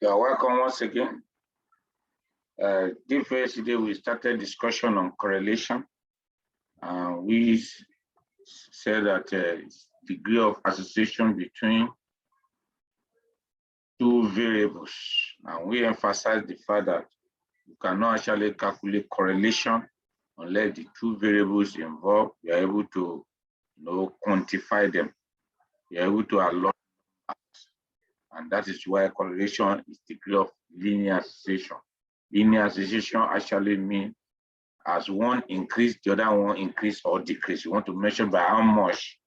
You are welcome once again. Yesterday we started discussion on correlation. We said that degree of association between two variables, and we emphasize the fact that you cannot actually calculate correlation unless the two variables involved, you are able to quantify them. You are able to allot, and that is why correlation is degree of linear association. Linear association actually means as one increase, the other one increase or decrease. You want to measure by how much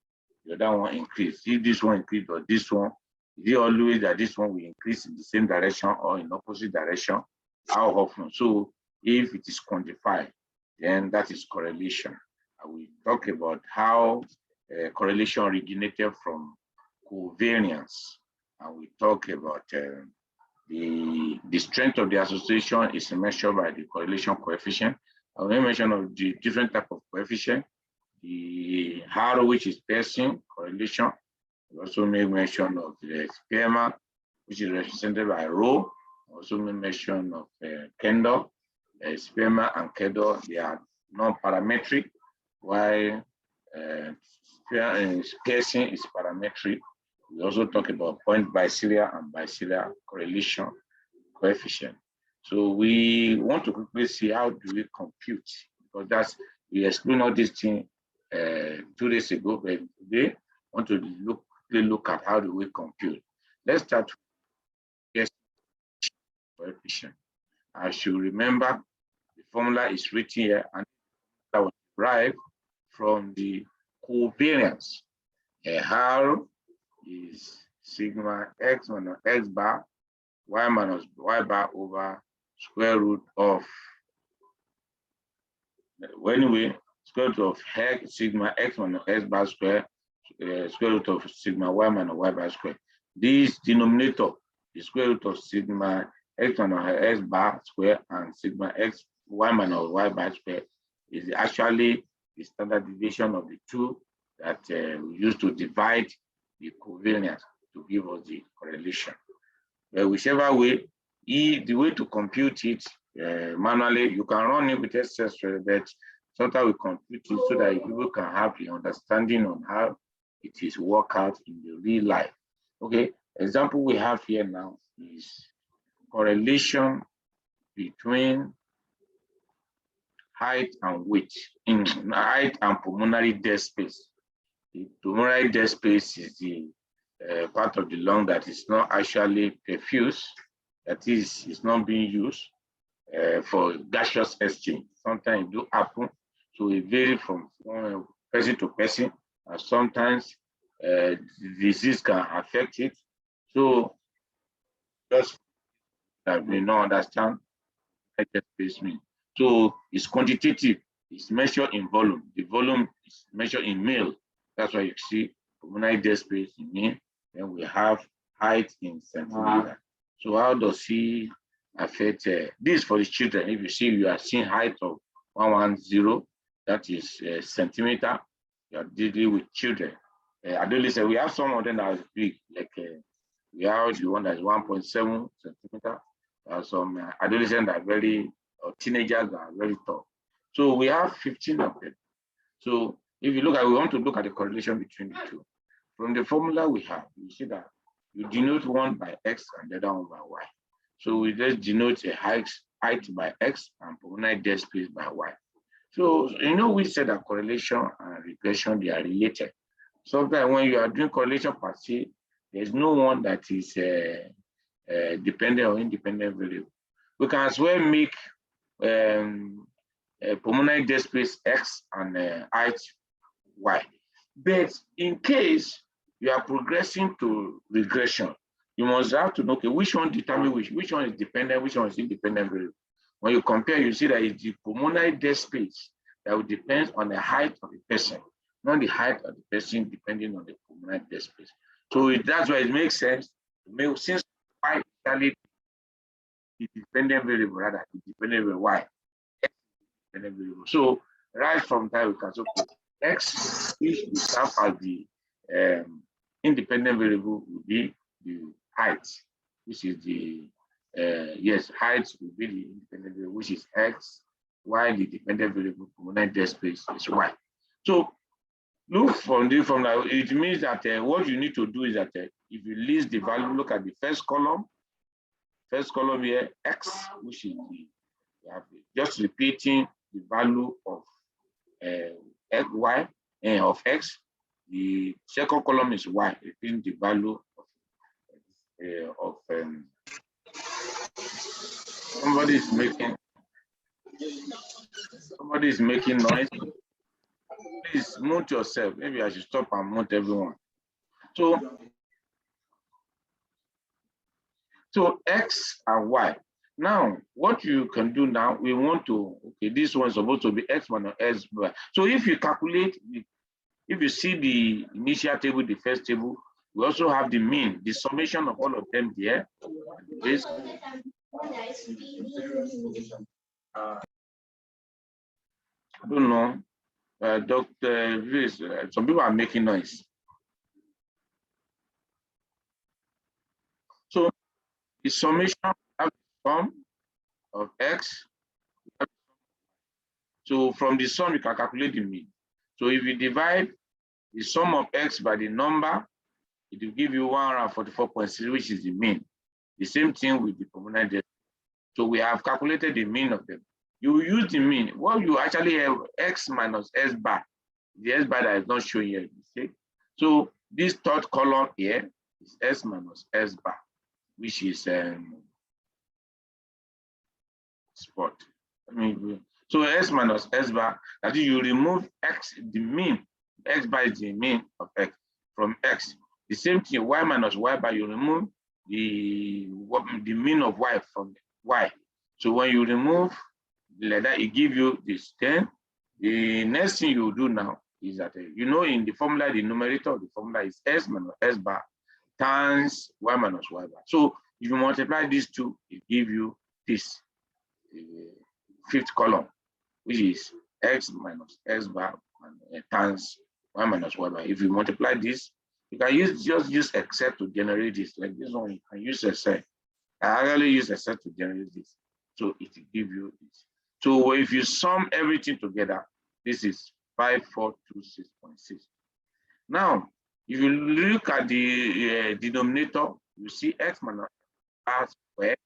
the other one increase. If this one increase or this one, is it always that this one will increase in the same direction or in opposite direction? How often? So if it is quantified, then that is correlation. We talk about how correlation originated from covariance, and we talk about the strength of the association is measured by the correlation coefficient. I will mention of the different type of coefficient, the R, which is Pearson correlation. We also make mention of the Spearman, which is represented by rho. Also make mention of Kendall. Spearman and Kendall, they are non-parametric, while Pearson is parametric. We also talk about point biserial and biserial correlation coefficient. So we want to quickly see how do we compute, because we explained all these things 2 days ago, but today want to look at how do we compute. Let's start with coefficient. As you remember, the formula is written here, and that was derived from the covariance. R is sigma x minus x bar, y minus y bar over square root of, anyway, square root of x sigma x minus x bar square, square root of sigma y minus y bar square. This denominator, the square root of sigma x minus x bar square and sigma x y minus y bar square, is actually the standard deviation of the two that we use to divide the covariance to give us the correlation. But whichever way, the way to compute it manually, you can run it with Excel, but sometimes we compute it so that people can have the understanding on how it is worked out in the real life. Okay, example we have here now is correlation between height and weight, in height and pulmonary dead space. The pulmonary dead space is the part of the lung that is not actually perfused, that is, it's not being used for gaseous exchange. Sometimes it do happen, so it varies from one person to person, and sometimes disease can affect it. So just that we don't understand what dead space means. So it's quantitative, it's measured in volume. The volume is measured in mil. That's why you see pulmonary dead space in mil. Then we have height in centimeter. So how does he affect this for the children? If you see, you are seeing height of 110, that is centimeter. You are dealing with children. Adolescent, we have some of them that are big, like we have the one that is 1.7 centimeter. There are some adolescents that are very, or teenagers that are very tall. So we have 15 of them. So if you look at, we want to look at the correlation between the two. From the formula we have, you see that you denote one by x and the other one by y. So we just denote a height by x and pulmonary dead space by y. So we said that correlation and regression, they are related. Sometimes when you are doing correlation per se, there's no one that is dependent or independent variable. We can as well make pulmonary dead space x and height y. But in case you are progressing to regression, you must have to know, okay, which one determines which one is dependent, which one is independent variable. When you compare, you see that it's the pulmonary dead space that will depend on the height of the person, not the height of the person depending on the pulmonary dead space. So that's why it makes sense to make, since y actually the dependent variable, rather the dependent variable y, dependent variable. So right from that we can say, okay, x is serve as the independent variable will be the height, which is the height will be the independent variable, which is x, while the dependent variable Pulmonary dead space is y. So look from the formula. It means that what you need to do is that if you list the value, look at the first column here, x, which is the just repeating the value of y of x. The second column is y, repeating the value of somebody is making noise. Please mute yourself. Maybe I should stop and mute everyone. So X and Y. Now, what you can do now, we want to, okay, this one is supposed to be X minus S. So if you calculate, if you see the initial table, the first table, we also have the mean, the summation of all of them there. This, I don't know, Dr. Viz, some people are making noise. So the summation of the sum of X. So from the sum, you can calculate the mean. So if you divide the sum of X by the number, it will give you 144.6, which is the mean. The same thing with the pulmonary death. So we have calculated the mean of them. You use the mean. Well, you actually have X minus S bar. The S bar that is not shown here. See? So this third column here is S minus S bar, which is spot. So S minus S bar, that is, you remove X, the mean. X bar is the mean of X from X. The same thing, Y minus Y bar, you remove the mean of Y from Y. So when you remove like that, it gives you this. Then the next thing you do now is that you know in the formula, the numerator of the formula is S minus S bar times Y minus Y bar. So if you multiply these two, it gives you this fifth column, which is X minus S bar times Y minus Y bar. If you multiply this, you can just use Excel to generate this. Like this one, you can use Excel. I actually use Excel to generate this. So it will give you this. So if you sum everything together, this is 5426.6. Now, if you look at the denominator, you see X minus R squared,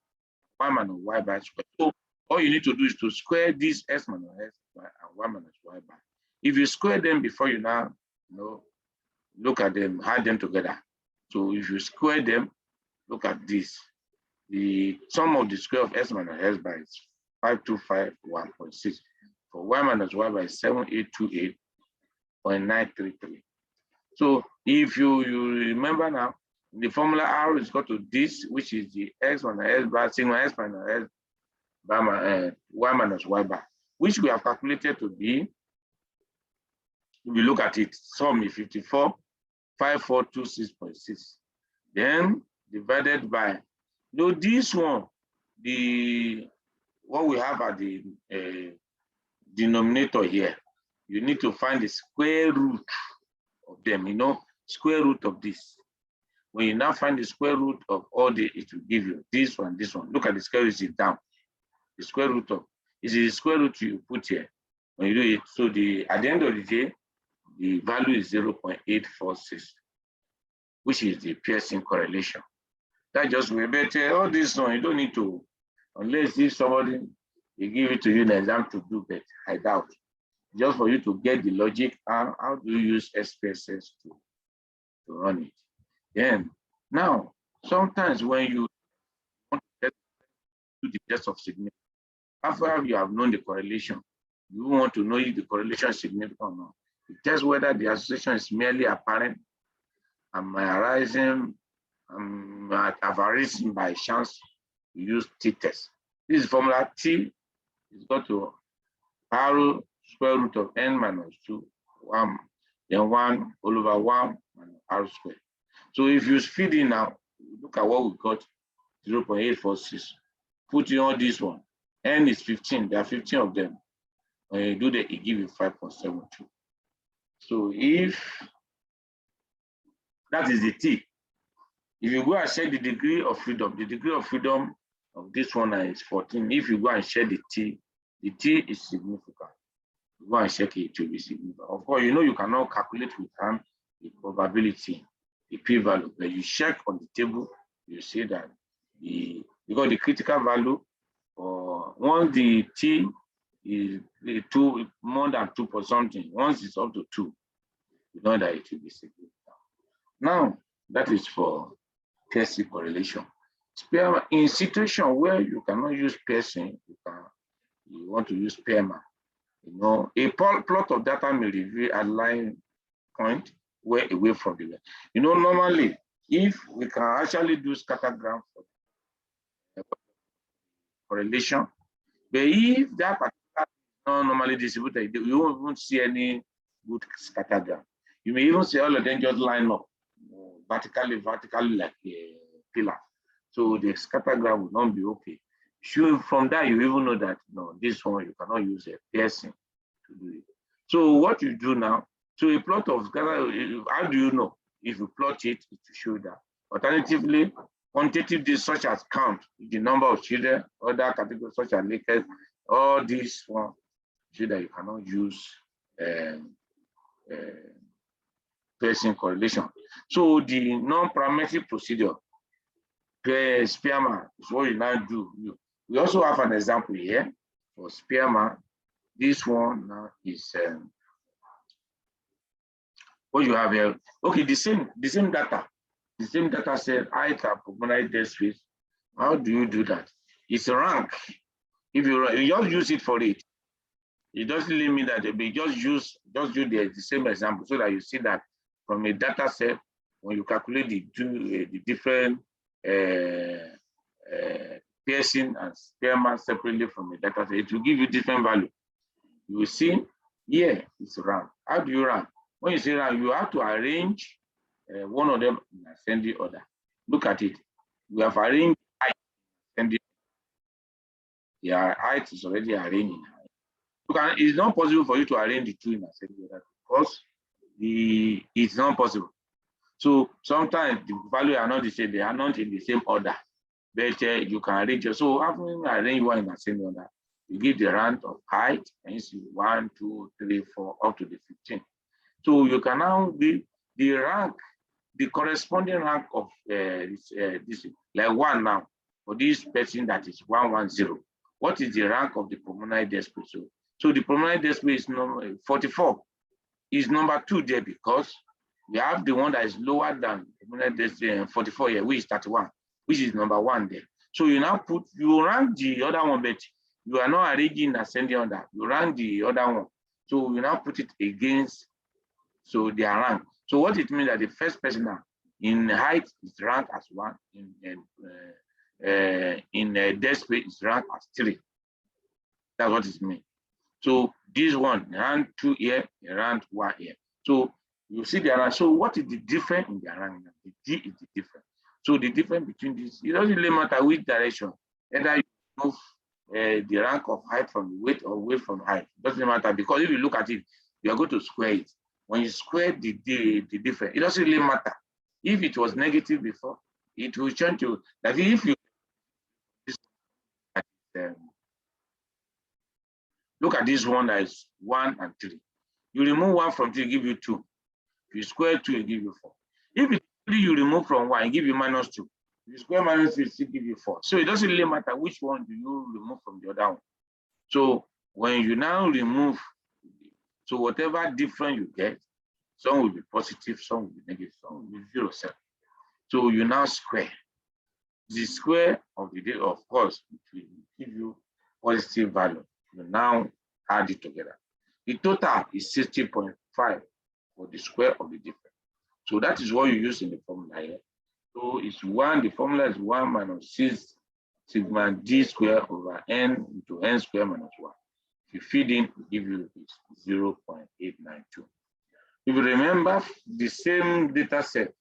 Y minus Y bar squared. So all you need to do is to square this S minus S bar and Y minus Y bar. If you square them before you now, look at them, add them together. So if you square them, look at this. The sum of the square of S minus S bar is 5251.6. For Y minus Y bar is 7828.933. So if you remember now, the formula R is equal to this, which is the X minus S bar, sigma S minus S bar, Y minus Y bar, which we have calculated to be, if you look at it, sum is 54,5426.6. Then divided by, this one, what we have at the denominator here, you need to find the square root of them, square root of this. When you now find the square root of all it will give you this one, this one. Look at the square root is down. The square root of is the square root you put here. When you do it, so at the end of the day, the value is 0.846, which is the Pearson correlation. That just way better. All this one, you don't need to, unless if somebody they give it to you in an exam to do, but I doubt. Just for you to get the logic, how do you use SPSS to run it? Then now, sometimes when you want to do the test of significance, after you have known the correlation, you want to know if the correlation is significant or not. You test whether the association is merely apparent, arising, arising by chance. You use t-test. This is formula T is equal to R square root of n minus 2, 1, then 1 all over 1 minus R squared. So if you feed in now, look at what we got, 0.846. Put in all this one. N is 15. There are 15 of them. When you do that, it gives you 5.72. So if That is the T. If you go and check the degree of freedom of this one is 14. If you go and check the T is significant. You go and check it, it will be significant. Of course, you know you cannot calculate with hand the probability, the p-value, but you check on the table, you see that because the critical value, once the T is more than 2 or something, once it's up to 2, you know that it will be significant. Now, that is for Pearson correlation. In situation where you cannot use Pearson, you want to use Spearman. You know, a plot of data may reveal a line point way away from the line. You know, normally, if we can actually do scattergram for correlation, but if that particular is not normally distributed, you won't see any good scattergram. You may even see all of them just line up vertically like a pillar. So the scattergram will not be okay. So from that, you even know that no, this one you cannot use a Pearson to do it. So what you do now, so a plot of scatter, how do you know? If you plot it, it will show that. Alternatively, quantitative data such as count, the number of children, other categories such as leakage, all these one show that you cannot use Pearson correlation. So the non-parametric procedure, Spearman, is what you now do. We also have an example here for Spearman. This one now is what you have here. Okay, the same data set, height and pulmonary death space. How do you do that? It's a rank. If you just use it for it, it doesn't really mean that they just do the same example so that you see that from a data set, when you calculate the different Pearson and Spearman separately from a data set, it will give you different value. You will see here it's rank. How do you rank? When you say rank, you have to arrange one of them in ascending order. Look at it. We have arranged height in ascending. Yeah, height is already arranged in height. It's not possible for you to arrange the two in ascending order because it's not possible. So sometimes the values are not the same, they are not in the same order. But you can arrange it. So after arrange one in ascending order, you give the rank of height, and you see 1, 2, 3, 4, up to the 15. So you can now give the rank, the corresponding rank of this, like 1 now, for this person that is 110. What is the rank of the pulmonary death space? So the pulmonary death space is number 44. Is number 2 there because we have the one that is lower than pulmonary death space 44 here, which is 31, which is number 1 there. So you now you rank the other one, but you are not arranging ascending order. You rank the other one. So you now put it against, so they are ranked. So what it means that the first person now in height is ranked as 1, in death space is ranked as 3. That's what it means. So this one, rank 2 here, rank 1 here. So you see the rank. So what is the difference in the rank? The D is the difference. So the difference between these, it doesn't really matter which direction. Either you move the rank of height from weight or weight from height. It doesn't matter because if you look at it, you are going to square it. When you square the difference, it doesn't really matter. If it was negative before, it will change to that. If you look at this one that is 1 and 3, you remove 1 from 3, give you 2. If you square 2, it give you 4. If it's 3, you remove from 1, it give you -2. If you square -3, it still give you 4. So it doesn't really matter which one do you remove from the other one. So when you now remove, so whatever difference you get, some will be positive, some will be negative, some will be 0, 7. So you now square. The square of the day, of course, it will give you positive value. You now add it together. The total is 60.5 for the square of the difference. So that is what you use in the formula here. So it's 1, the formula is 1 minus 6 sigma d square over n into n square minus 1. If you feed in, it give you 0.892. If you remember the same data set,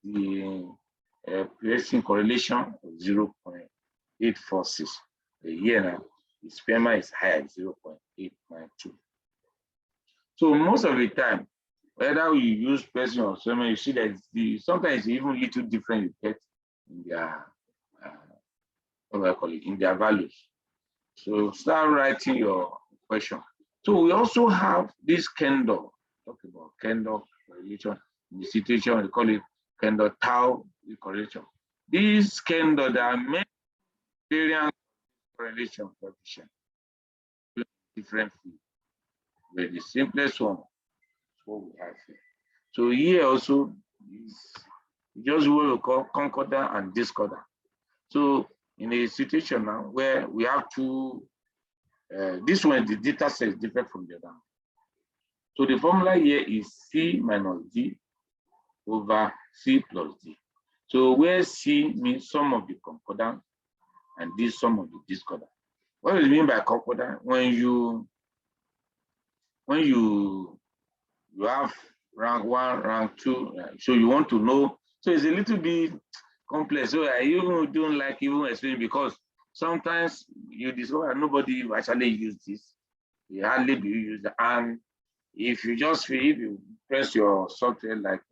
the Pearson correlation of 0.846. Here now, the Spearman is higher, 0.892. So most of the time, Whether you use person or someone, you see that sometimes even little different you get in their what do I call it, in their values. So start writing your question. So we also have this Kendall, talk about Kendall correlation in the situation, we call it Kendall Tau correlation. This Kendall, there are many variant correlation coefficient, different fields. But the simplest one is what we have here. So here also is just what we call concordant and discordant. So in a situation now where we have two, this one, the data set is different from the other. So the formula here is C minus D over C plus D. So where C means sum of the concordant and this sum of the discordant. What do you mean by concordant? When you have rank 1, rank 2, so you want to know. So it's a little bit complex. So I even don't like even explaining because sometimes you discover nobody actually use this. It hardly be used. And if you press your software like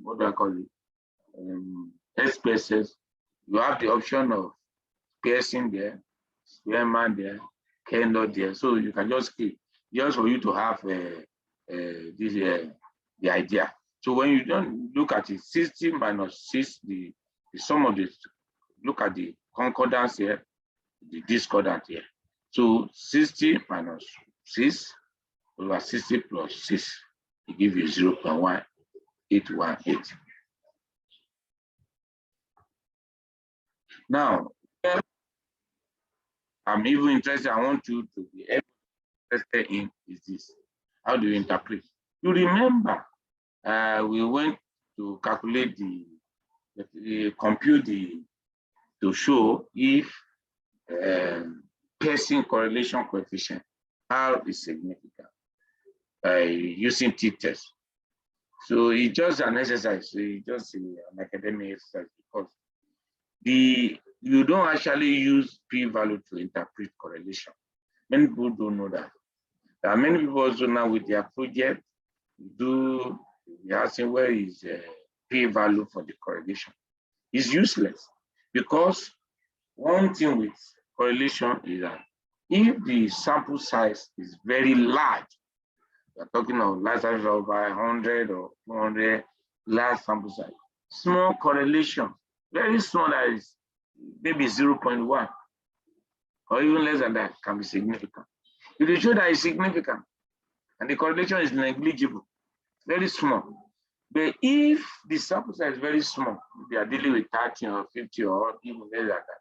what do I call it? SPSS, you have the option of piercing there, Spearman there, Kendall there. So you can just click just for you to have the idea. So when you don't look at it, 60 minus 6, the sum of this, look at the concordance here, the discordant here. So 60 minus 6 over 60 plus 6, it gives you 0.1818. Now, I'm even interested, I want you to be interested in is this. How do you interpret? You remember, we went to calculate compute to show if Pearson correlation coefficient, R is significant using t-test. So it's just an exercise, so it's just an academic exercise because you don't actually use p-value to interpret correlation. Many people don't know that. There are many people also now with their project they're asking where is p-value for the correlation. It's useless because one thing with correlation is that if the sample size is very large, we're talking of large size of 100 or 200, large sample size, small correlation, very small, that is maybe 0.1 or even less than that, can be significant. If you show that it's significant and the correlation is negligible, very small. But if the sample size is very small, they are dealing with 30 or 50 or even less than that,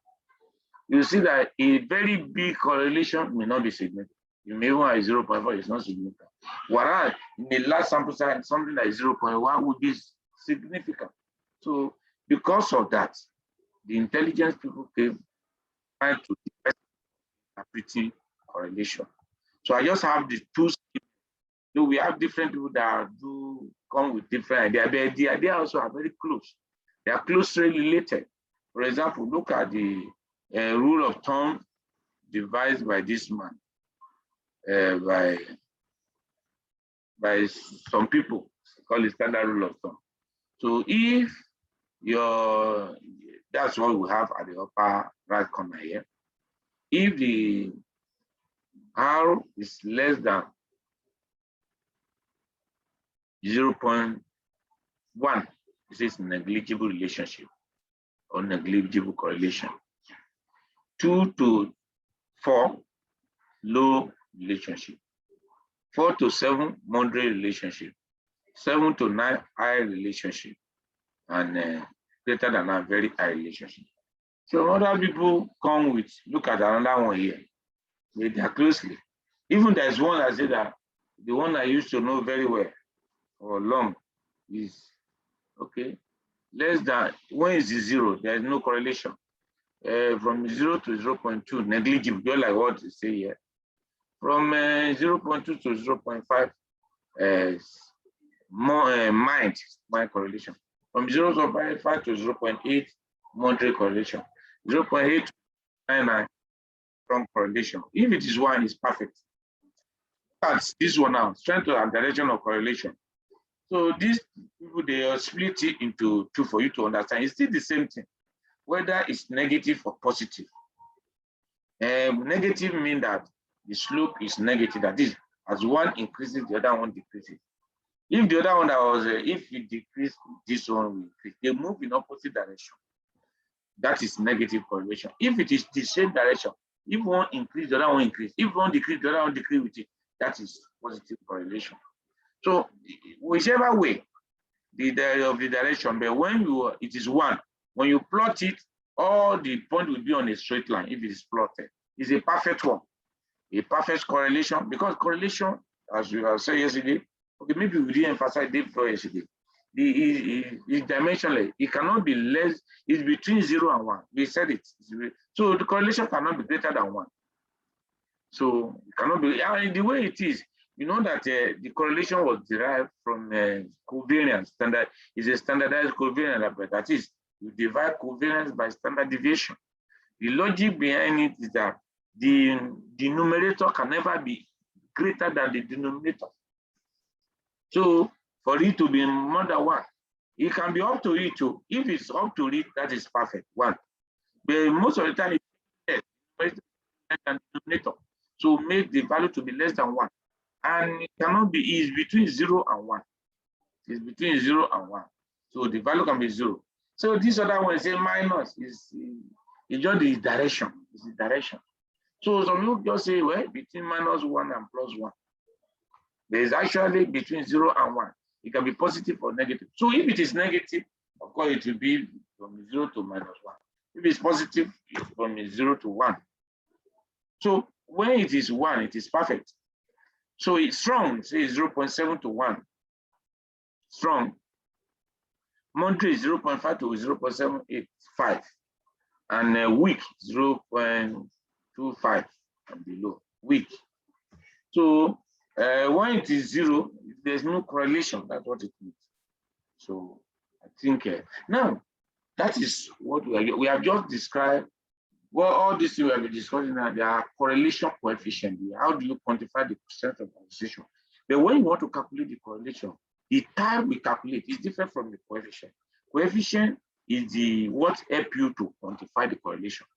you see that a very big correlation may not be significant. You may want a 0.4, it's not significant. Whereas in the large sample size, something like 0.1 would be significant. So because of that, the intelligence people came trying to interpret correlation. So I just have the two. We have different people that do come with different ideas, but the ideas also are very close. They are closely related. For example, look at the rule of thumb devised by this man, by some people, called the standard rule of thumb. So if that's what we have at the upper right corner here. If the R is less than 0.1, this is negligible relationship or negligible correlation. 2 to 4, low relationship. 4 to 7, moderate relationship. 7 to 9, high relationship. And greater than a very high relationship. So other people come with, look at another one here. They are closely. Even there's one that said that the one I used to know very well or long is okay. Less than, when is 0, there is no correlation. From 0 to 0.2, negligible, just like what you say here. From 0.2 to 0.5, more mind correlation. From 0.5 to 0.8, moderate correlation. 0.8 to 99, strong correlation. If it is 1, it's perfect. That's this one now, strength and direction of correlation. So these people, they are split it into two for you to understand. It's still the same thing, whether it's negative or positive. Negative means that the slope is negative. That is, as one increases, the other one decreases. If the other one that was, if you decrease, this one will increase. They move in opposite direction. That is negative correlation. If it is the same direction, if one increase, the other one increase. If one decrease, the other one decrease with it. That is positive correlation. So whichever way of the direction, but when it is one, when you plot it, all the point will be on a straight line. If it is plotted, it's a perfect one, a perfect correlation, because correlation, as we have said yesterday, okay, maybe we didn't emphasize it before yesterday. It's dimensionless. It cannot be less. It's between 0 and 1. We said it. So the correlation cannot be greater than 1. So it cannot be. And the way it is, you know that the correlation was derived from covariance. Standard is a standardized covariance, but that is, you divide covariance by standard deviation. The logic behind it is that the numerator can never be greater than the denominator. So for it to be more than 1, it can be up to it too. If it's up to it, that is perfect, 1. But most of the time, it's less than the denominator. So make the value to be less than 1. And it cannot be, it's between 0 and 1. It's between 0 and 1. So the value can be 0. So this other one, say minus, is just the direction. It's the direction. So some people just say, well, between minus 1 and plus 1. There is actually between 0 and 1. It can be positive or negative. So if it is negative, of course, it will be from 0 to minus 1. If it's positive, it's from 0 to 1. So when it is 1, it is perfect. So it's strong, say 0.7 to 1. Strong. Moderate 0.5 to 0.785. And weak 0.25 and below. Weak. So when it is 0, there's no correlation. That's what it means. So I think now that is what we have just described. Well, all this we have been discussing now, there are correlation coefficients. How do you quantify the percent of correlation? But when you want to calculate the correlation, the time we calculate is different from the coefficient. Coefficient is what help you to quantify the correlation.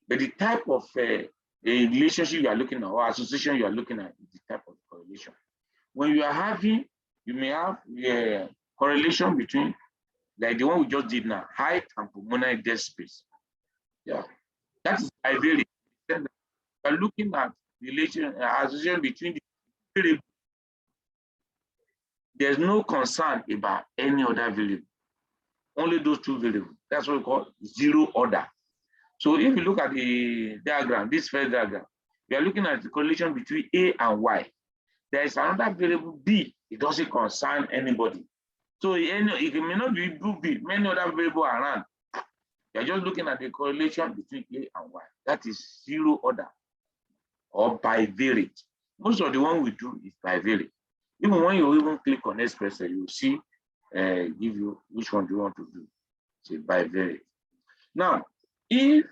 But the type of a relationship you are looking at or association you are looking at is the type of correlation. When you are having, you may have a correlation between, like the one we just did now, height and pulmonary dead space. Yeah, that is bivariate. You are looking at relation association between the variables. There's no concern about any other variable. Only those two variables. That's what we call zero order. So if you look at the diagram, this first diagram, we are looking at the correlation between A and Y. There is another variable B. It doesn't concern anybody. So it may not be B, many other variables around. You are just looking at the correlation between A and Y. That is zero order or bivariate. Most of the one we do is bivariate. Even when you even click on Espresso, you see give you which one do you want to do. Say bivariate. Now, if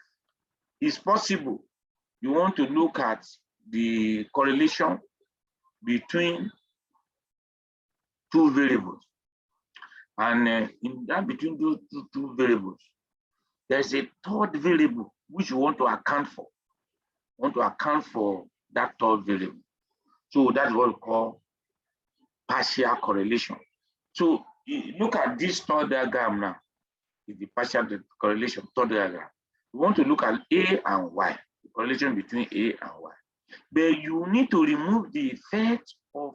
it's possible, you want to look at the correlation between two variables. And in that between those two variables, there's a third variable which you want to account for. You want to account for that third variable. So that's what we call partial correlation. So look at this third diagram now. It's the partial correlation third diagram. We want to look at A and Y, the correlation between A and Y. But you need to remove the effect of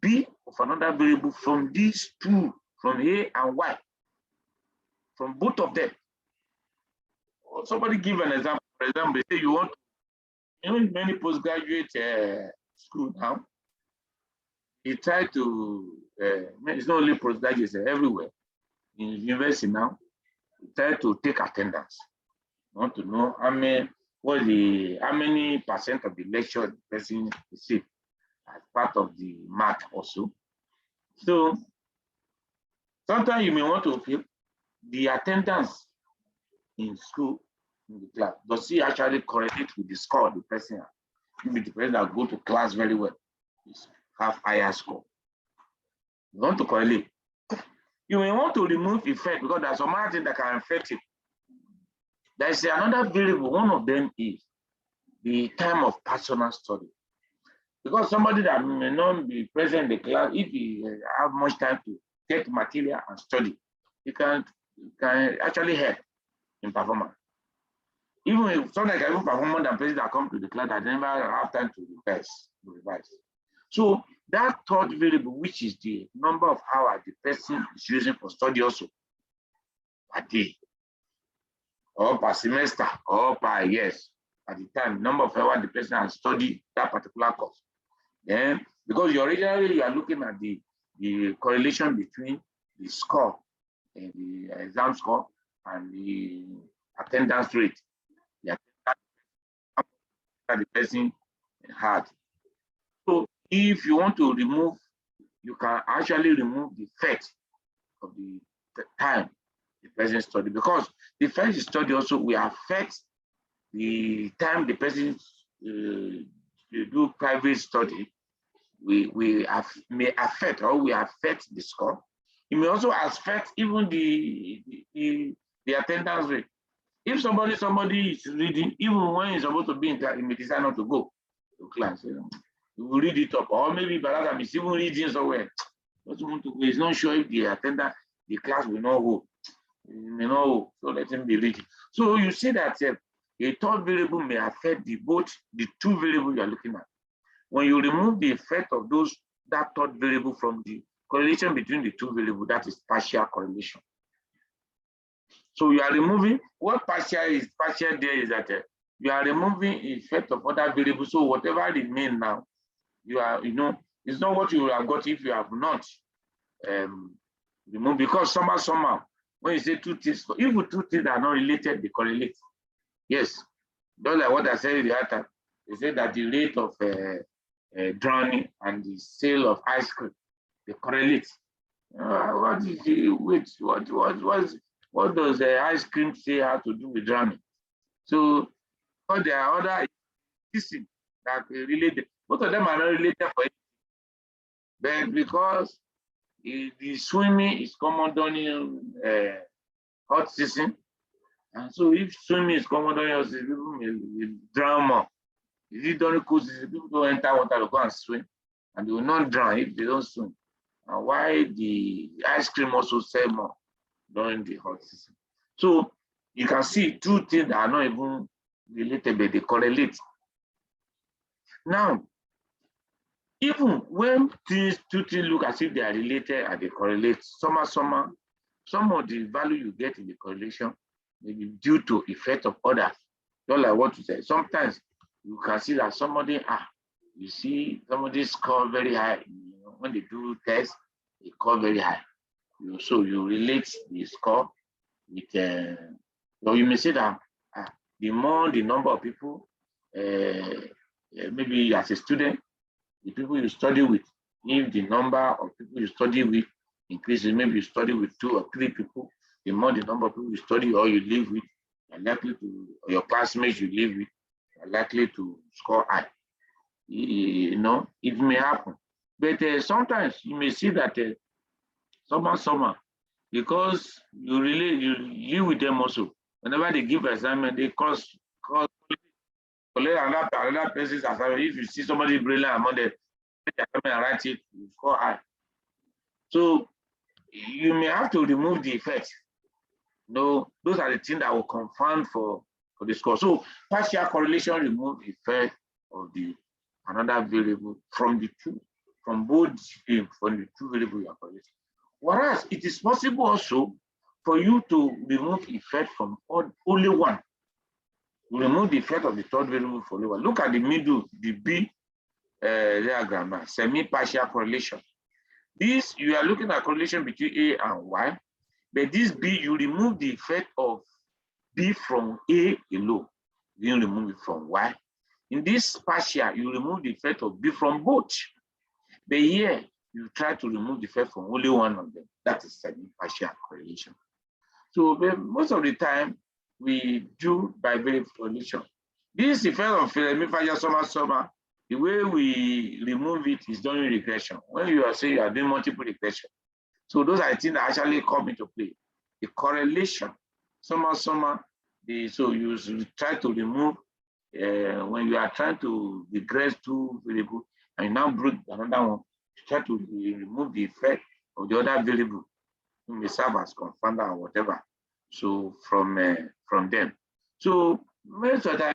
B of another variable from these two, from A and Y, from both of them. Somebody give an example. For example, they say you want, in many postgraduate school now, you try to, it's not only postgraduates, everywhere. In university now, you try to take attendance. You want to know how many percent of the lecture the person received as part of the mark also. So sometimes you may want to feel the attendance in school, in the class, does he actually correlate with the score of the person? Maybe the person that go to class very well have higher score. You want to correlate. You may want to remove effect because there's some other thing that can affect it. There is another variable. One of them is the time of personal study. Because somebody that may not be present in the class, if he have much time to get material and study, he can actually help in performance. Even if sometimes I can even perform more than person that come to the class that never have time to revise. So that third variable, which is the number of hours the person is using for study also per day, or per semester, or per years, at the time, number of hours the person has studied that particular course. Then, because originally you are looking at the correlation between the score, and the exam score, and the attendance rate, the attendance that the person had. So if you want to remove, you can actually remove the effect of the time the person study, because the first study also will affect the time the person do private study. May affect, or will affect the score. It may also affect even the attendance rate. If somebody is reading, even when he's supposed to be in class, he may decide not to go to class. You will read it up, or maybe Balaga is even reading somewhere. He's not sure if the attendance, the class will not hold. He may not hold, so let him be reading. So you see that a third variable may affect both the two variables you are looking at. When you remove the effect of that third variable from the correlation between the two variables, that is partial correlation. So you are removing what partial there is that you are removing effect of other variables. So whatever remains now, you are, it's not what you would have got if you have not removed, because somehow, when you say two things, if two things are not related, they correlate. Yes, just like what I said in the other time, they say that the rate of drowning and the sale of ice cream, they correlate. What does ice cream say how to do with drowning? So, but there are other things that related. Both of them are not related for it. But because the swimming is common during hot season, and so if swimming is common during hot season, people will drown more. If it during cold season, people don't enter water to go and swim, and they will not drown if they don't swim. And why the ice cream also sell more during the hot season. So you can see two things that are not even related, but they correlate. Now, even when two things look as if they are related and they correlate, some of the value you get in the correlation may be due to effect of others. Just like what you said. Sometimes you can see that somebody score very high. When they do tests, they score very high. So you relate the score with, or you may say that the more the number of people, maybe as a student, the people you study with, if the number of people you study with increases, maybe you study with 2 or 3 people, the more the number of people you study or you live with, are likely to, or your classmates you live with, are likely to score high. It may happen. But sometimes you may see that somehow, because you live with them also. Whenever they give assignment, they collect another person's assignment. If you see somebody brilliant among them, and write it, you score high. So you may have to remove the effect. Those are the things that will confirm for the score. So partial correlation remove the effect of another variable from the two variables you are correlating. Whereas it is possible also for you to remove effect from only one. You remove the effect of the third variable for only one. Look at the middle, the B diagram now, semi-partial correlation. This, you are looking at correlation between A and Y, but this B, you remove the effect of B from A alone. You remove it from Y. In this partial, you remove the effect of B from both. But here, you try to remove the effect from only one of them. That is semi-partial correlation. So most of the time, we do bivariate correlation. This effect of semi-partial summer The way we remove it is during regression. When you are saying you are doing multiple regression. So those are things that actually come into play. The correlation, so you try to remove, when you are trying to regress two variables, and you now bring another one, you try to remove the effect of the other variable. You may serve as confounder or whatever. So from them. So most of the time,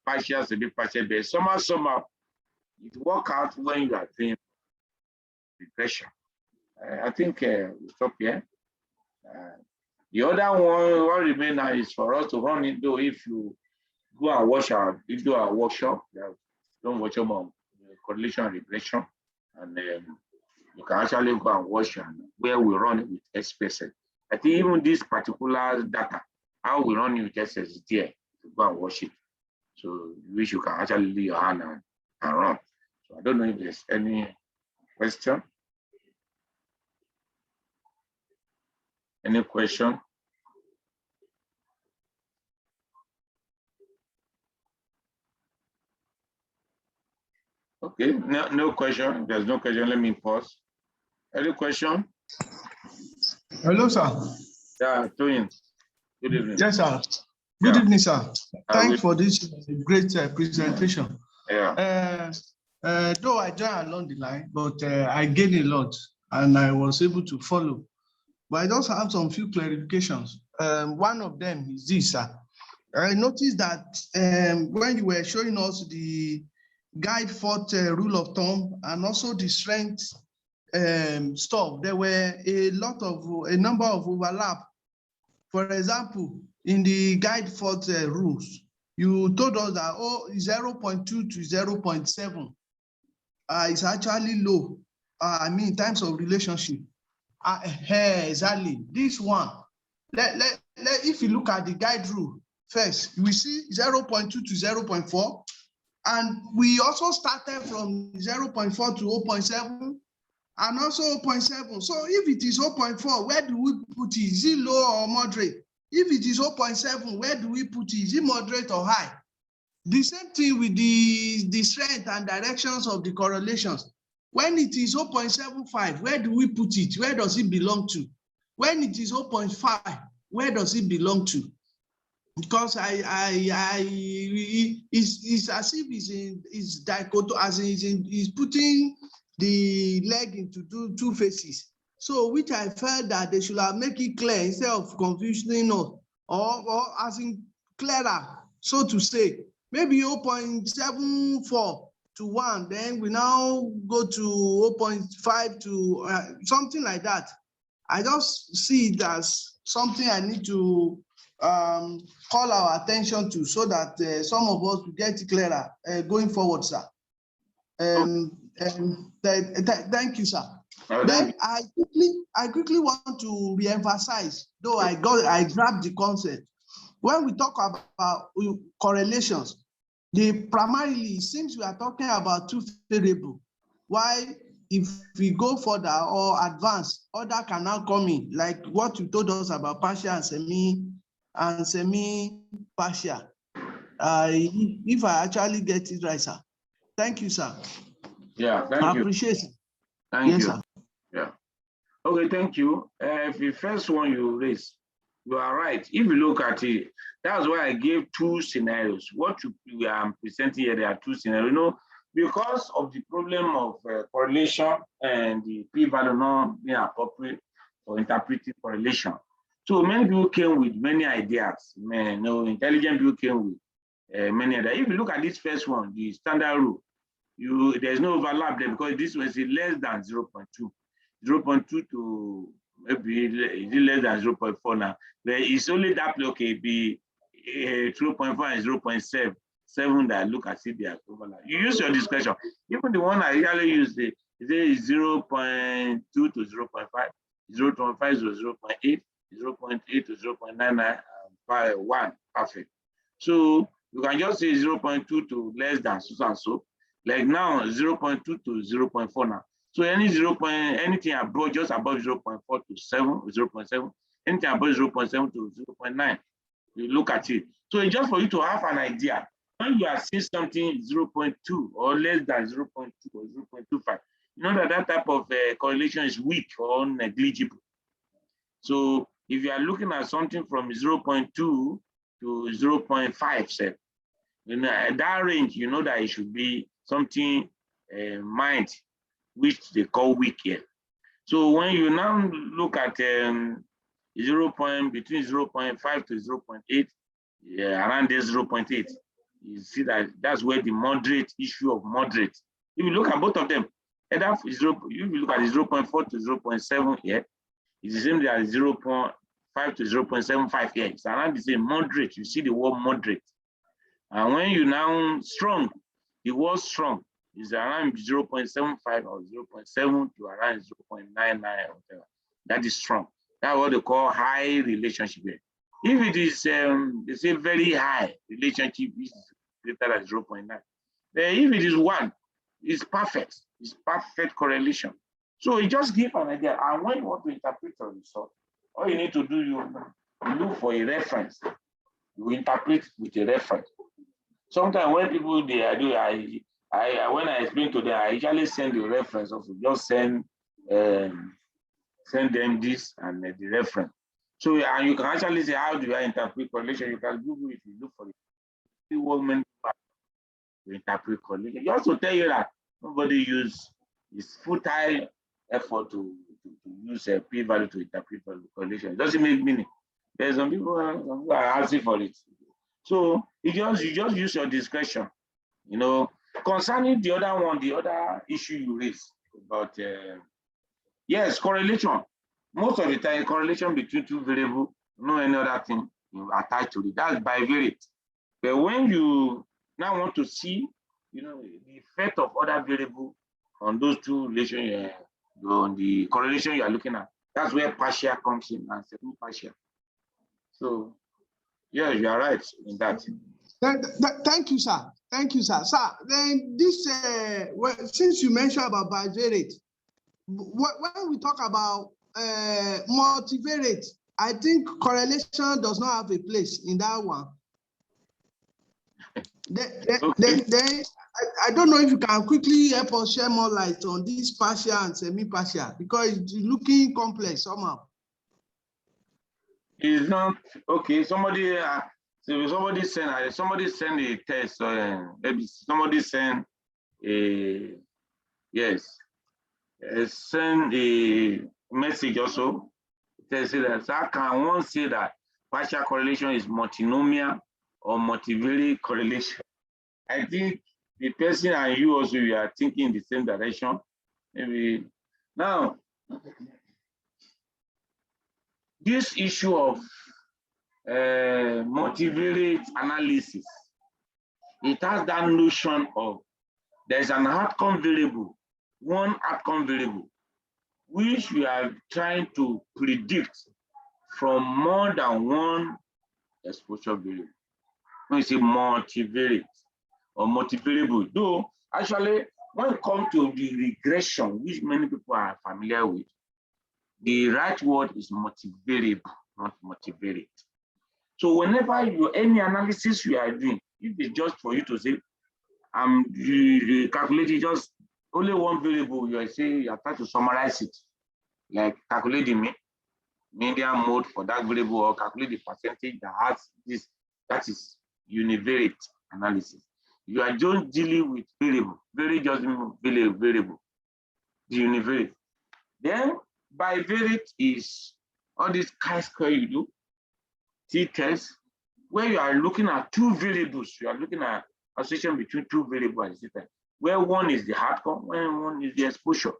partial to be partial, but somehow it work out when you are doing regression. I think we'll stop here. The other one, what remains now is for us to run it, though. If you go and watch if you do our workshop, don't watch about correlation and regression, and you can actually go and watch where we run it with SPSS. I think even this particular data, how we run it with SPSS is there. To go and watch it. So which you can actually leave your hand and run. So I don't know if there's any question. Any question? Okay, no question. There's no question. Let me pause. Any question? Hello, sir. Yeah, Tony. Good evening. Yes, sir. Good evening, sir. Thanks for this great presentation. Yeah. Though I joined along the line, but I gained a lot and I was able to follow. But I just have some few clarifications. One of them is this, sir. I noticed that when you were showing us the guide fourth rule of thumb and also the strength stuff, there were a number of overlap. For example, in the guide fourth rules, you told us that 0.2 to 0.7 is actually low. I mean, in terms of relationship. Exactly. This one. If you look at the guide rule first, we see 0.2 to 0.4. And we also started from 0.4 to 0.7 and also 0.7. So if it is 0.4, where do we put it? Is it low or moderate? If it is 0.7, where do we put it? Is it moderate or high? The same thing with the strength and directions of the correlations. When it is 0.75, where do we put it? Where does it belong to? When it is 0.5, where does it belong to? Because it's as if it's dichotomous, as is putting the leg into two faces. So which I felt that they should have make it clear instead of confusing us, or as in clearer, so to say. Maybe 0.74 to 1, then we now go to 0.5 to something like that. I just see it as something I need to call our attention to, so that some of us will get clearer going forward, sir. Thank you, sir. Then I quickly want to re-emphasize, though I grabbed the concept. When we talk about correlations, primarily it seems we are talking about two variables. Why, if we go further or advance, other can now come in, like what you told us about partial and semi-partial. If I actually get it right, sir. Thank you, sir. Yeah, thank you. I appreciate it. Thank you. Sir. Yeah. Okay, thank you. The first one you raised, you are right. If you look at it, that's why I gave two scenarios. What we are presenting here, there are two scenarios. You know, because of the problem of correlation and the p-value not being appropriate for interpreting correlation. So many people came with many ideas. Intelligent people came with many ideas. If you look at this first one, the standard rule, there's no overlap there because this was less than 0.2. 0.2 to maybe less than 0.4 now. But it's only that okay, be 0.5 and 0.7 that look as if they are overlap. You use your discretion. Even the one I usually use, is 0.2 to 0.5, 0.5 to 0.8, 0.8 to 0.99, by 1, perfect. So you can just say 0.2 to less than so and so. Like now, 0.2 to 0.4 now. So anything above, just above 0.4 to 0.7, anything above 0.7 to 0.9, you look at it. So it's just for you to have an idea when you are seeing something 0.2 or less than 0.2 or 0.25, you know that that type of correlation is weak or negligible. So if you are looking at something from 0.2 to 0.5, say, you know, at that range, you know that it should be something mild, which they call weak here. So when you now look at between 0.5 to 0.8, around this 0.8, you see that that's where the moderate issue of moderate. If you look at both of them, either if you look at 0.4 to 0.7 here, it's the same as 0.5 to 0.75 here. It's around the same moderate. You see the word moderate. And when you now strong, the word strong is around 0.75 or 0.7 to around 0.99 or whatever. That is strong. That's what they call high relationship here. If it is, they say very high relationship is greater than 0.9. If it is 1, it's perfect. It's perfect correlation. So it just gives an idea. And when you want to interpret a result, all you need to do, you look for a reference. You interpret with a reference. Sometimes when people when I explain to them, I usually send the reference also. Just send them this and the reference. So and you can actually say, how do I interpret correlation? You can Google it, you look for it. To interpret correlation. You also tell you that nobody use this futile effort to use a p-value to interpret correlation. It doesn't make meaning. There's some people who are asking for it. So you just use your discretion. You know, concerning the other one, the other issue you raised about yes, correlation. Most of the time, correlation between two variables, no any other thing attached to it. That's bivariate. But when you now want to see, you know, the effect of other variable on those two relations, on the correlation you are looking at, that's where partial comes in and semi-partial. So, yeah, you are right in that. Thank you, sir. Thank you, sir. Sir, then this, since you mentioned about bivariate, when we talk about multivariate, I think correlation does not have a place in that one. Then I don't know if you can quickly help us share more light on this partial and semi-partial, because it's looking complex somehow. It's not okay. Somebody send a test, maybe somebody send a send a message also. They say that how can one say that partial correlation is multinomial or multivariate correlation? I think the person and you also, you are thinking in the same direction. Maybe now this issue of multivariate analysis, it has that notion of there's an outcome variable, one outcome variable, which we are trying to predict from more than one exposure variable. When you say multivariate or multivariable, though actually when it comes to the regression, which many people are familiar with, the right word is multivariable, not multivariate. So whenever any analysis you are doing, if it's just for you to say, you calculate it just only one variable, you are saying you are trying to summarize it, like calculate the median mode for that variable or calculate the percentage that has this, that is univariate analysis. You are just dealing with variable, variable, the univariate. Then bivariate is all this chi-square you do, t-test, where you are looking at two variables. You are looking at association between two variables at the same time, where one is the outcome, when one is the exposure.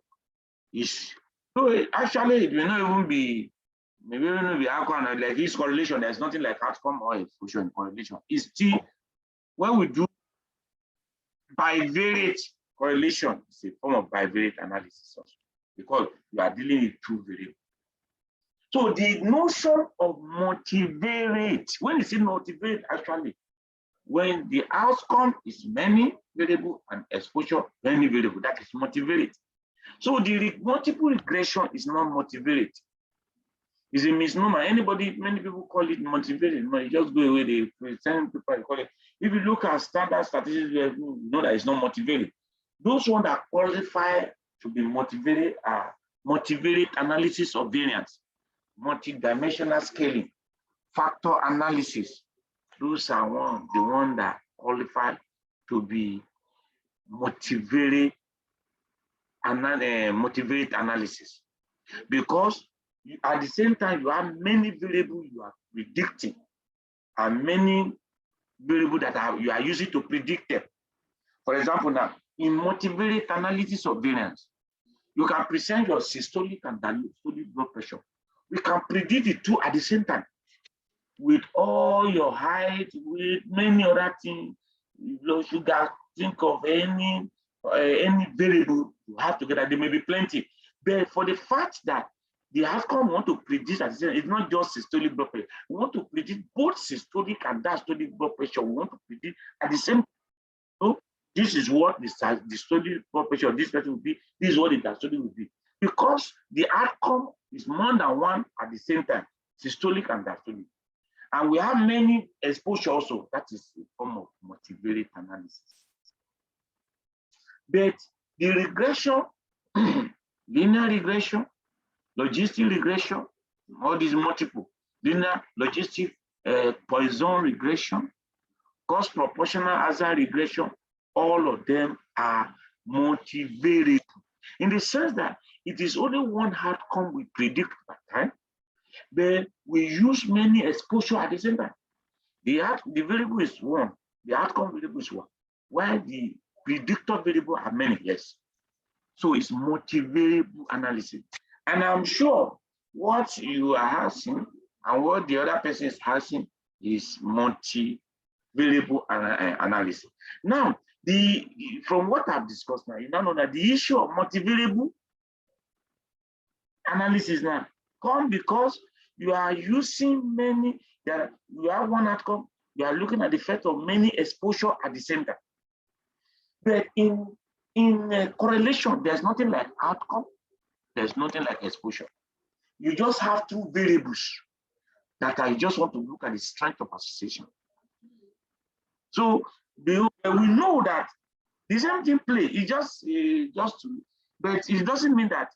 So actually, it may not even be, maybe it will not be outcome, like this correlation. There's nothing like outcome or exposure in correlation. It's still, when we do bivariate correlation, it's a form of bivariate analysis also, because you are dealing with two variables. So the notion of multivariate, when you say multivariate, actually, when the outcome is many variable and exposure many variable, that is multivariate. So the multiple regression is not multivariate. It's a misnomer. Many people call it multivariate. No, you just go away, they present people call it. If you look at standard statistics, you know that it's not multivariate. Those ones that qualify to be multivariate are multivariate analysis of variance, multidimensional scaling, factor analysis. Those are the ones that qualify to be multivariate analysis, because at the same time you have many variables you are predicting and many variables that you are using to predict them. For example, now in multivariate analysis of variance, you can present your systolic and diastolic blood pressure. We can predict the two at the same time with all your height, with many other things. Blood sugar, think of any variable you have together. There may be plenty, but for the fact that the outcome we want to predict at the same time, it's not just systolic blood pressure. We want to predict both systolic and diastolic blood pressure. We want to predict at the same time. So this is what the systolic blood pressure of this person will be. This is what the diastolic will be, because the outcome is more than one at the same time, systolic and diastolic. And we have many exposure also. That is a form of multivariate analysis. But the regression, linear regression, logistic regression, all these multiple, linear, logistic, Poisson regression, cost proportional hazard regression, all of them are multivariate in the sense that it is only one outcome we predict by time, but we use many exposure at the same time. The variable is one, the outcome variable is one, while the predictor variable are many, yes. So it's multivariable analysis. And I'm sure what you are asking and what the other person is asking is multivariable analysis. Now, from what I've discussed now, you now know that the issue of multivariable analysis now comes because you are using many, you have one outcome, you are looking at the effect of many exposure at the same time. But in correlation, there's nothing like outcome, there's nothing like exposure. You just have two variables that I just want to look at the strength of association. So we know that the same thing play, it but it doesn't mean that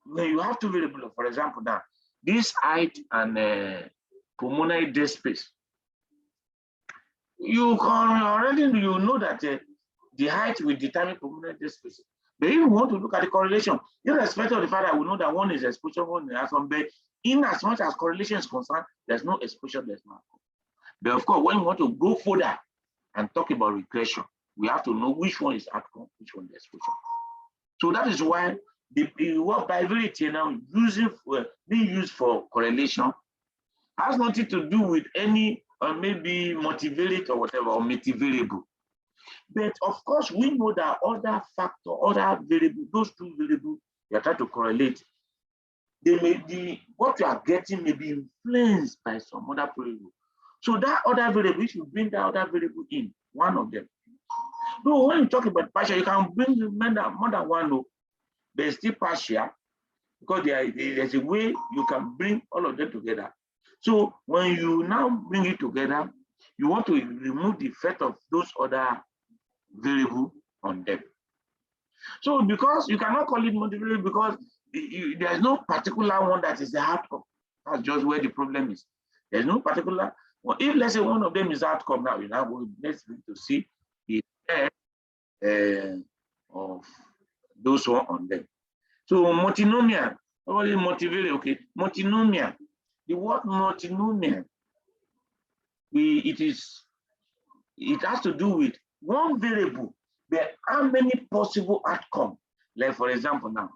when you have two variables, for example, now, this height and pulmonary dead space, you can already know that the height will determine pulmonary dead space. But if you want to look at the correlation, irrespective of the fact that we know that one is exposure, one is outcome, but in as much as correlation is concerned, there's no exposure, there's no outcome. But of course, when you want to go further and talk about regression, we have to know which one is outcome, which one is exposure. So that is why the word bivariate now being used for correlation has nothing to do with any maybe multivariate or whatever, or multivariable. But of course, we know that other factor, other variable, those two variables you are trying to correlate, they may be, what you are getting may be influenced by some other variable. So that other variable, if you bring that other variable in, one of them. No, when you talk about partial, you can bring more than one, no, but it's still partial, because there's a way you can bring all of them together. So when you now bring it together, you want to remove the effect of those other variable on them. So because you cannot call it multivariate, because there's no particular one that is the outcome. That's just where the problem is. There's no particular one. If let's say one of them is outcome, now we now let's need to see the effect of those one on them. So multinomial, only multivariate, okay. Multinomial. The word multinomial, it has to do with one variable, but how many possible outcomes? Like for example, now,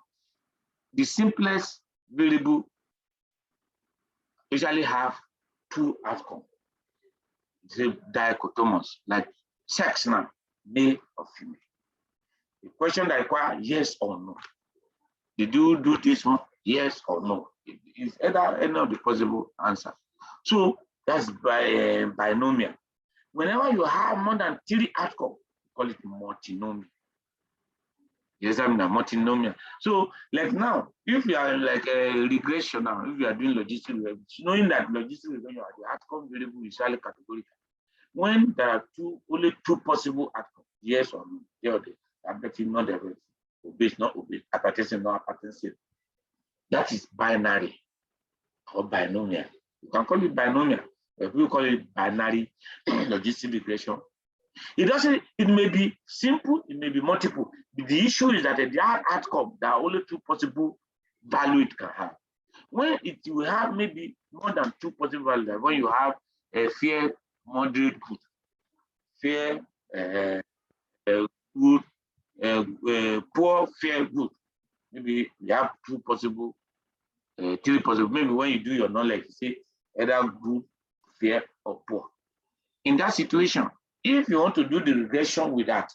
the simplest variable usually have two outcomes. It's a dichotomous, like sex now, male or female. The question that requires yes or no. Did you do this one? Yes or no? It's either any of the possible answers. So that's binomial. Whenever you have more than 3 outcomes, call it multinomial. Yes, I mean multinomial. So, like now, if you are like a regression now, if you are doing logistic regression, knowing that logistic regression, the outcome variable is usually categorical. when there are only two possible outcomes, yes or no, diabetes, not diabetes, obese, not obese, hypertension, not hypertensive. That is binary or binomial. You can call it binomial, but we call it binary logistic regression. It may be simple, it may be multiple. The issue is that the outcome, there are only two possible values it can have. When it will have maybe more than two possible values, like when you have a fair, moderate, good, fair, good, poor, fair, good. Maybe you have two possible, three possible. Maybe when you do your knowledge, you say either good, fair, or poor. In that situation, if you want to do the regression with that,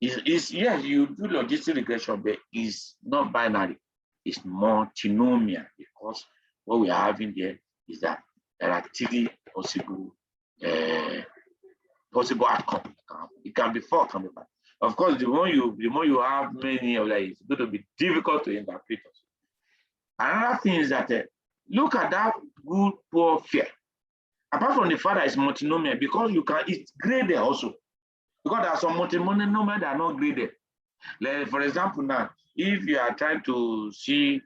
yes, you do logistic regression, but it's not binary. It's multinomial, because what we are having there is that there are three possible outcomes. It can be 4, can be 5. Of course, the more you have many of that, it's going to be difficult to interpret. Another thing is that look at that good, poor, fair. Apart from the fact that it's multinomial, because it's graded also. Because there are some multinomial that are not graded. Like, for example, now, if you are trying to see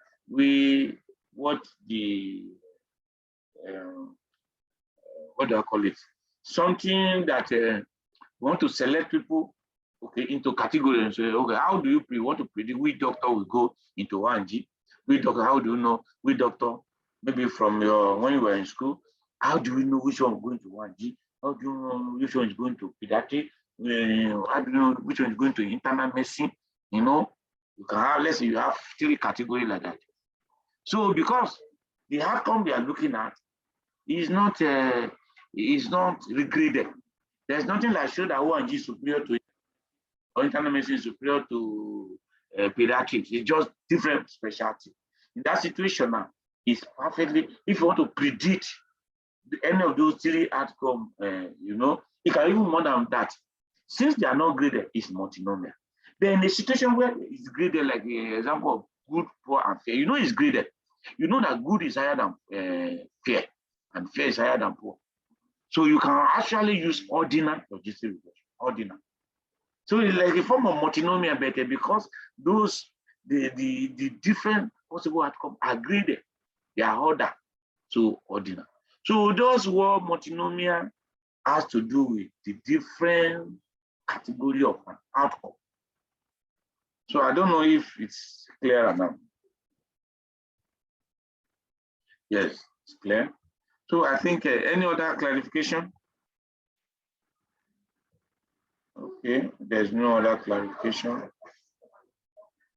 what do I call it? Something that want to select people, okay, into categories and say, okay, how do you want to predict which doctor will go into 1G? Which doctor, how do you know which doctor, maybe from when you were in school, how do you know which one is going to 1G? How do you know which one is going to pediatric? How do you know which one is going to internal medicine? You know, you can have, let's say you have 3 categories like that. So because the outcome we are looking at is not regraded. There's nothing like show that 1G is superior to or internal medicine is superior to pediatrics. It's just different specialty. In that situation now, it's perfectly, if you want to predict any of those 3 outcomes, you know, it can even more than that. Since they are not graded, it's multinomial. Then in a situation where it's graded, like the example of good, poor, and fair, you know it's graded. You know that good is higher than fair, and fair is higher than poor. So you can actually use ordinal logistic regression, ordinal. So it's like a form of multinomial, better because the different possible outcomes are graded. They are ordered to ordinal. So those what multinomial has to do with the different category of an outcome. So I don't know if it's clear now. Yes, it's clear. So I think any other clarification? Okay, there's no other clarification.